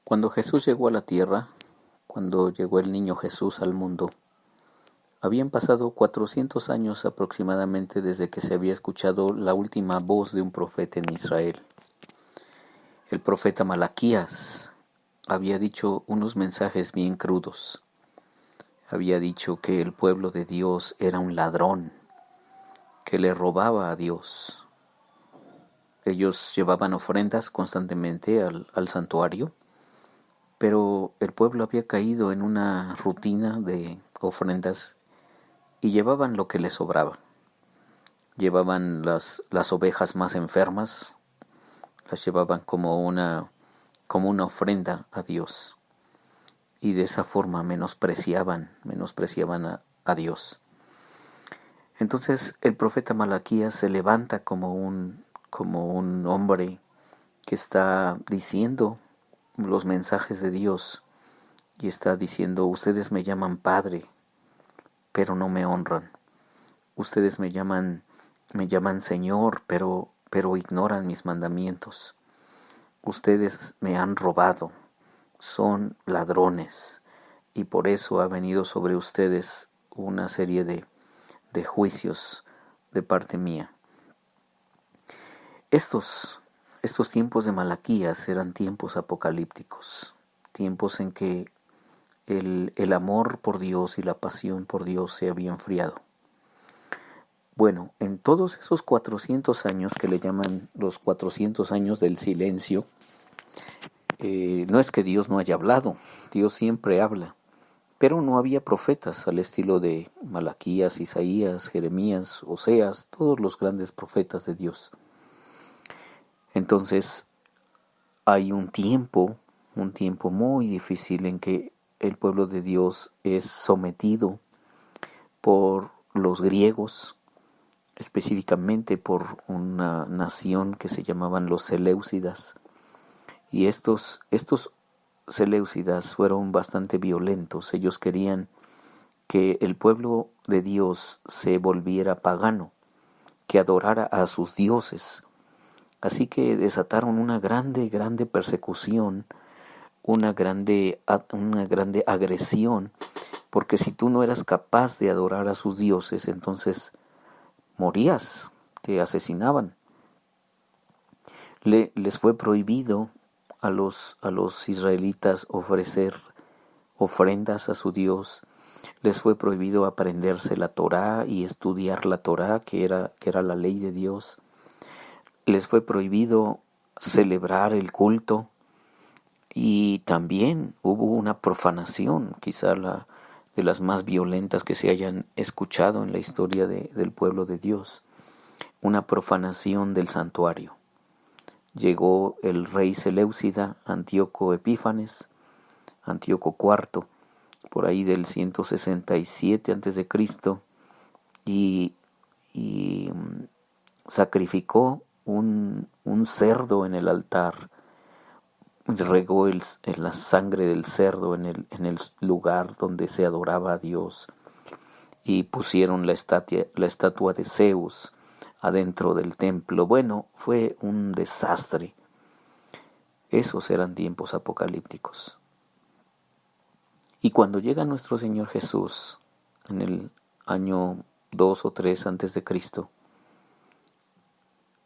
Cuando Jesús llegó a la tierra, cuando llegó el niño Jesús al mundo, habían pasado 400 años aproximadamente desde que se había escuchado la última voz de un profeta en Israel. El profeta Malaquías había dicho unos mensajes bien crudos. Había dicho que el pueblo de Dios era un ladrón, que le robaba a Dios. Ellos llevaban ofrendas constantemente al santuario, pero el pueblo había caído en una rutina de ofrendas y llevaban lo que les sobraba. Llevaban las ovejas más enfermas, las llevaban como una ofrenda a Dios. Y de esa forma menospreciaban a Dios. Entonces el profeta Malaquías se levanta como un hombre que está diciendo los mensajes de Dios y está diciendo: ustedes me llaman Padre, pero no me honran. Ustedes me llaman Señor, pero ignoran mis mandamientos. Ustedes me han robado, son ladrones, y por eso ha venido sobre ustedes una serie de juicios de parte mía. Estos tiempos de Malaquías eran tiempos apocalípticos, tiempos en que el amor por Dios y la pasión por Dios se había enfriado. Bueno, en todos esos 400 años que le llaman los 400 años del silencio, no es que Dios no haya hablado, Dios siempre habla, pero no había profetas al estilo de Malaquías, Isaías, Jeremías, Oseas, todos los grandes profetas de Dios. Entonces hay un tiempo muy difícil en que el pueblo de Dios es sometido por los griegos, específicamente por una nación que se llamaban los Seleucidas. Y estos Seleucidas fueron bastante violentos. Ellos querían que el pueblo de Dios se volviera pagano, que adorara a sus dioses. Así que desataron una grande persecución, una grande agresión, porque si tú no eras capaz de adorar a sus dioses, entonces morías, te asesinaban. Les fue prohibido a los israelitas ofrecer ofrendas a su Dios. Les fue prohibido aprenderse la Torá y estudiar la Torá, que era la ley de Dios. Les fue prohibido celebrar el culto, y también hubo una profanación, quizá de las más violentas que se hayan escuchado en la historia del pueblo de Dios, una profanación del santuario. Llegó el rey Seleucida, Antíoco Epífanes, Antíoco IV, por ahí del 167 a.C., y sacrificó un cerdo en el altar, regó la sangre del cerdo en el lugar donde se adoraba a Dios, y pusieron la estatua de Zeus adentro del templo. Bueno, fue un desastre. Esos eran tiempos apocalípticos. Y cuando llega nuestro Señor Jesús en el año 2 o 3 antes de Cristo,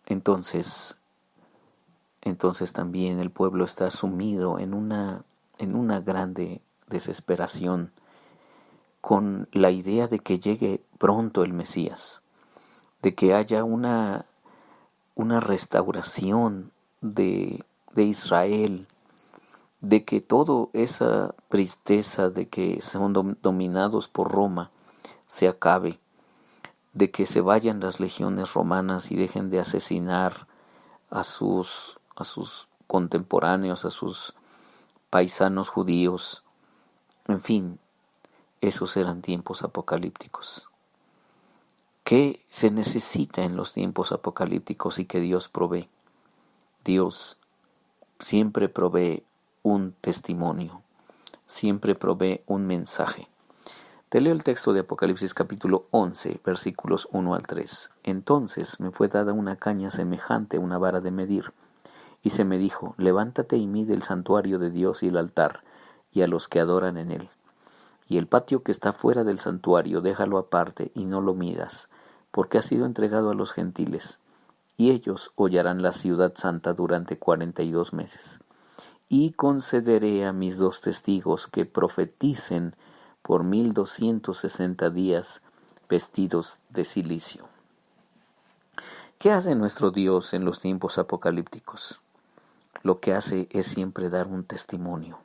entonces también el pueblo está sumido en una grande desesperación, con la idea de que llegue pronto el Mesías, de que haya una restauración de Israel, de que toda esa tristeza de que son dominados por Roma se acabe, de que se vayan las legiones romanas y dejen de asesinar a sus contemporáneos, a sus paisanos judíos. En fin, esos eran tiempos apocalípticos. ¿Qué se necesita en los tiempos apocalípticos y que Dios provee? Dios siempre provee un testimonio, siempre provee un mensaje. Te leo el texto de Apocalipsis capítulo 11, versículos 1 al 3. Entonces me fue dada una caña semejante a una vara de medir, Y se me dijo: levántate y mide el santuario de Dios y el altar, y a los que adoran en él. Y el patio que está fuera del santuario, déjalo aparte y no lo midas, porque ha sido entregado a los gentiles, y ellos hollarán la ciudad santa durante 42 meses. Y concederé a mis 2 testigos que profeticen por 1260 días vestidos de cilicio. ¿Qué hace nuestro Dios en los tiempos apocalípticos? Lo que hace es siempre dar un testimonio,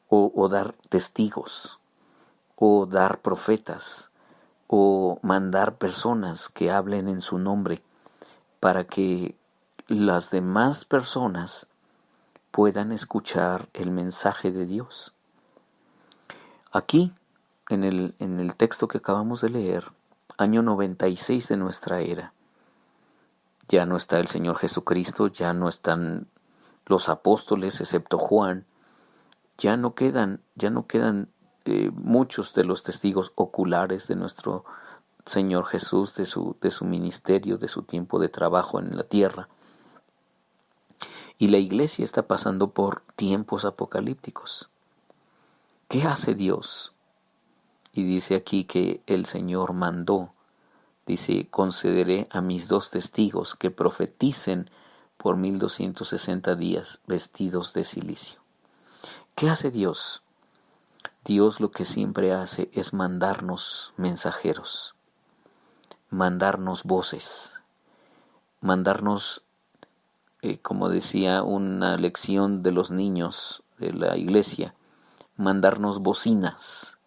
o dar testigos, o dar profetas, o mandar personas que hablen en su nombre, para que las demás personas puedan escuchar el mensaje de Dios. Aquí, en el texto que acabamos de leer, año 96 de nuestra era, ya no está el Señor Jesucristo, ya no están los apóstoles, excepto Juan, ya no quedan muchos de los testigos oculares de nuestro Señor Jesús, de su ministerio, de su tiempo de trabajo en la tierra. Y la iglesia está pasando por tiempos apocalípticos. ¿Qué hace Dios? Y dice aquí que el Señor mandó, dice: concederé a mis 2 testigos que profeticen por 1260 días vestidos de cilicio. ¿Qué hace Dios? Dios lo que siempre hace es mandarnos mensajeros, mandarnos voces, mandarnos, como decía una lección de los niños de la iglesia, mandarnos bocinas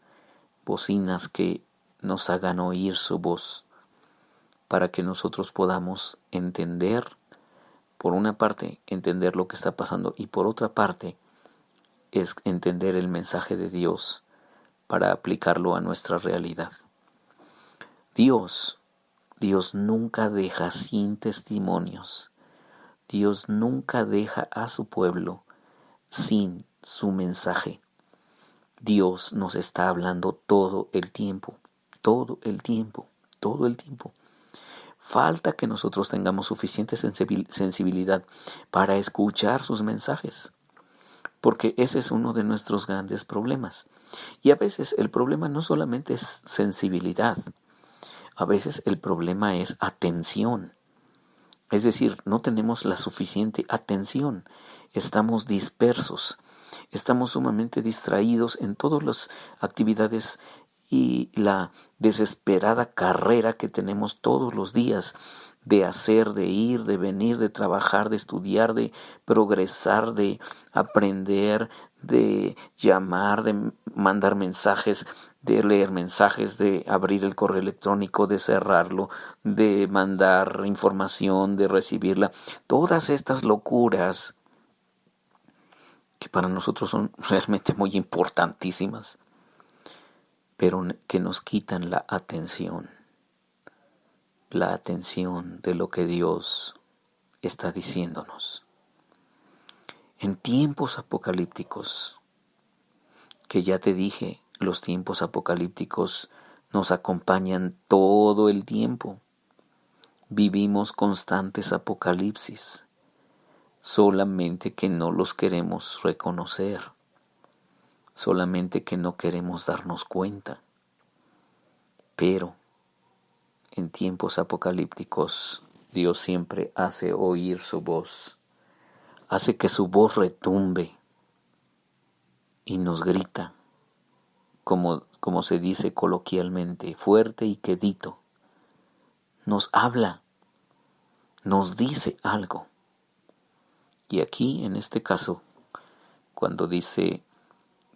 que nos hagan oír su voz, para que nosotros podamos entender, por una parte, entender lo que está pasando, y por otra parte, es entender el mensaje de Dios para aplicarlo a nuestra realidad. Dios nunca deja sin testimonios. Dios nunca deja a su pueblo sin su mensaje. Dios nos está hablando todo el tiempo. Falta que nosotros tengamos suficiente sensibilidad para escuchar sus mensajes, porque ese es uno de nuestros grandes problemas. Y a veces el problema no solamente es sensibilidad, a veces el problema es atención. Es decir, no tenemos la suficiente atención, estamos dispersos, estamos sumamente distraídos en todas las actividades y la desesperada carrera que tenemos todos los días de hacer, de ir, de venir, de trabajar, de estudiar, de progresar, de aprender, de llamar, de mandar mensajes, de leer mensajes, de abrir el correo electrónico, de cerrarlo, de mandar información, de recibirla. Todas estas locuras que para nosotros son realmente muy importantísimas, pero que nos quitan la atención de lo que Dios está diciéndonos. En tiempos apocalípticos, que ya te dije, los tiempos apocalípticos nos acompañan todo el tiempo. Vivimos constantes apocalipsis, solamente que no los queremos reconocer, solamente que no queremos darnos cuenta. Pero en tiempos apocalípticos, Dios siempre hace oír su voz, hace que su voz retumbe y nos grita, como se dice coloquialmente, fuerte y quedito. Nos habla, nos dice algo. Y aquí, en este caso, cuando dice: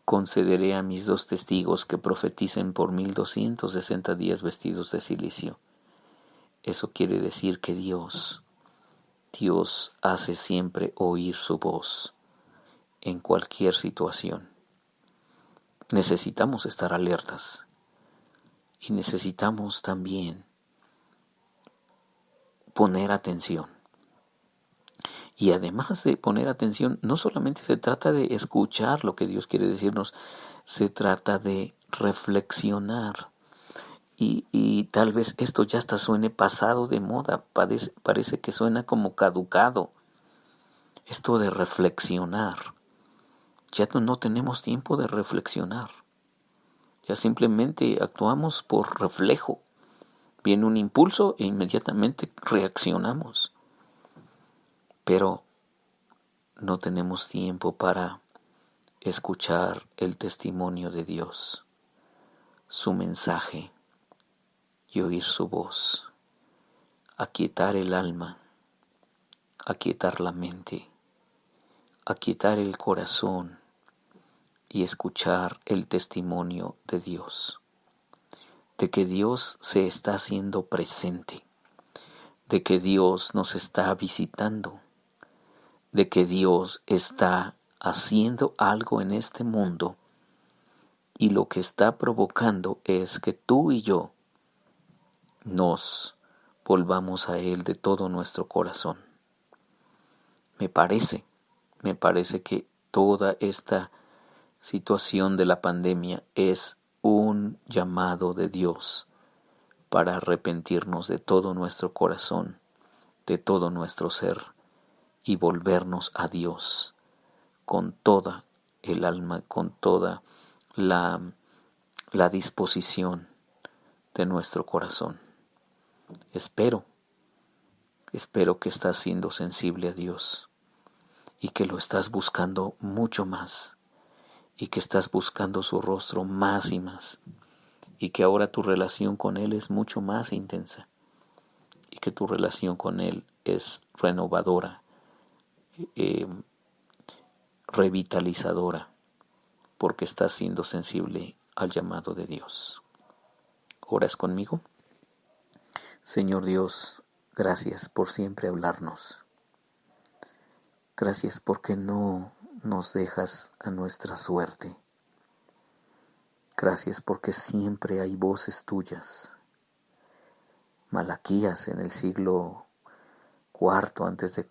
concederé a mis 2 testigos que profeticen por 1260 días vestidos de cilicio. Eso quiere decir que Dios hace siempre oír su voz en cualquier situación. Necesitamos estar alertas y necesitamos también poner atención. Y además de poner atención, no solamente se trata de escuchar lo que Dios quiere decirnos, se trata de reflexionar. Y tal vez esto ya hasta suene pasado de moda, parece que suena como caducado. esto de reflexionar. Ya no tenemos tiempo de reflexionar. Ya simplemente actuamos por reflejo. Viene un impulso e inmediatamente reaccionamos. Pero no tenemos tiempo para escuchar el testimonio de Dios, su mensaje y oír su voz. Aquietar el alma, aquietar la mente, aquietar el corazón y escuchar el testimonio de Dios, de que Dios se está haciendo presente, de que Dios nos está visitando, de que Dios está haciendo algo en este mundo y lo que está provocando es que tú y yo nos volvamos a Él de todo nuestro corazón. Me parece que toda esta situación de la pandemia es un llamado de Dios para arrepentirnos de todo nuestro corazón, de todo nuestro ser y volvernos a Dios con toda el alma, con toda la disposición de nuestro corazón. Espero que estás siendo sensible a Dios y que lo estás buscando mucho más y que estás buscando su rostro más y más y que ahora tu relación con Él es mucho más intensa y que tu relación con Él es renovadora, revitalizadora, porque estás siendo sensible al llamado de Dios. ¿Oras conmigo? Señor Dios, gracias por siempre hablarnos. Gracias porque no nos dejas a nuestra suerte. Gracias porque siempre hay voces tuyas. Malaquías en el siglo IV a.C.,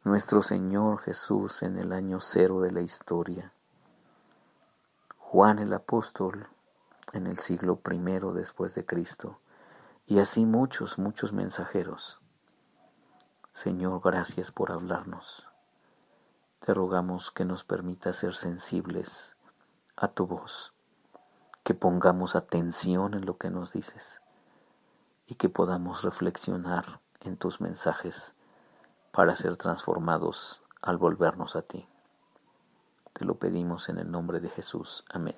nuestro Señor Jesús en el año 0 de la historia, Juan el apóstol en el siglo I después de Cristo, y así muchos mensajeros. Señor, gracias por hablarnos. Te rogamos que nos permitas ser sensibles a tu voz, que pongamos atención en lo que nos dices y que podamos reflexionar en tus mensajes para ser transformados al volvernos a ti. Te lo pedimos en el nombre de Jesús. Amén.